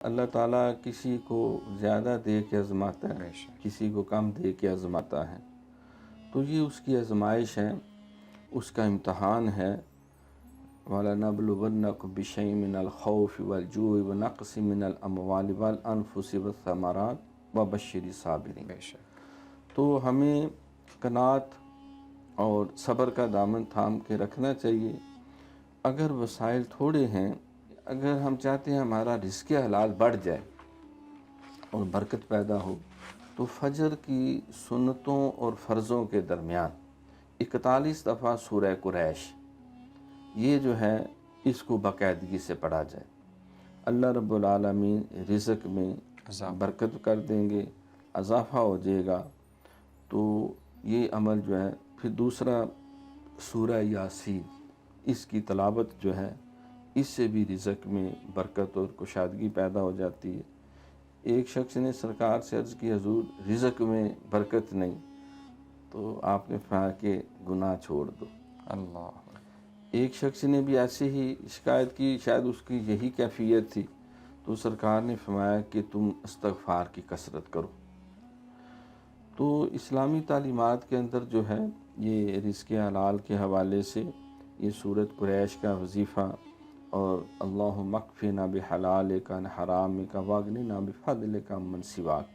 اللہ تعالیٰ کسی کو زیادہ دے کے آزماتا ہے، بے شک۔ کسی کو کم دے کے آزماتا ہے، تو یہ اس کی آزمائش ہے، اس کا امتحان ہے۔ وَلَنَبْلُوَنَّكُم بِشَيْءٍ مِّنَ الْخَوْفِ وَالْجُوعِ وَنَقْصٍ مِّنَ الْأَمْوَالِ وَالْأَنفُسِ وَالثَّمَرَاتِ وَبَشِّرِ الصَّابِرِينَ۔ بے شک۔ تو ہمیں قناعت اور صبر کا دامن تھام کے رکھنا چاہیے۔ اگر وسائل تھوڑے ہیں، اگر ہم چاہتے ہیں ہمارا رزق حلال بڑھ جائے اور برکت پیدا ہو، تو فجر کی سنتوں اور فرضوں کے درمیان 41 دفعہ سورہ قریش یہ جو ہے اس کو باقاعدگی سے پڑھا جائے۔ اللہ رب العالمین رزق میں برکت کر دیں گے، اضافہ ہو جائے گا۔ تو یہ عمل جو ہے، پھر دوسرا سورہ یاسین، اس کی تلاوت جو ہے اس سے بھی رزق میں برکت اور کشادگی پیدا ہو جاتی ہے۔ ایک شخص نے سرکار سے عرض کی، حضور رزق میں برکت نہیں، تو آپ نے فرمایا کہ گناہ چھوڑ دو۔ اللہ۔ ایک شخص نے بھی ایسے ہی شکایت کی، شاید اس کی یہی کیفیت تھی، تو سرکار نے فرمایا کہ تم استغفار کی کثرت کرو۔ تو اسلامی تعلیمات کے اندر جو ہے یہ رزق حلال کے حوالے سے یہ سورۃ قریش کا وظیفہ اور اللہم اکفنا بحلالک عن حرامک واغننا بفضلک عمن سواک،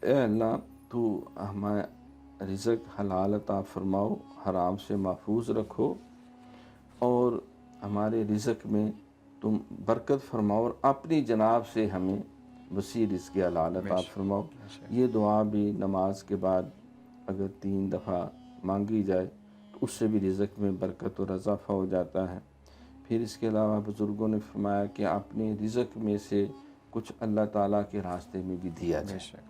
اے اللہ تو ہمیں رزق حلال عطا فرماؤ، حرام سے محفوظ رکھو، اور ہمارے رزق میں تم برکت فرماؤ، اور اپنی جناب سے ہمیں وسیع رزق حلال عطا فرماؤ۔ یہ دعا بھی نماز کے بعد اگر 3 دفعہ مانگی جائے تو اس سے بھی رزق میں برکت اور اضافہ ہو جاتا ہے۔ پھر اس کے علاوہ بزرگوں نے فرمایا کہ اپنے رزق میں سے کچھ اللہ تعالیٰ کے راستے میں بھی دیا جائے۔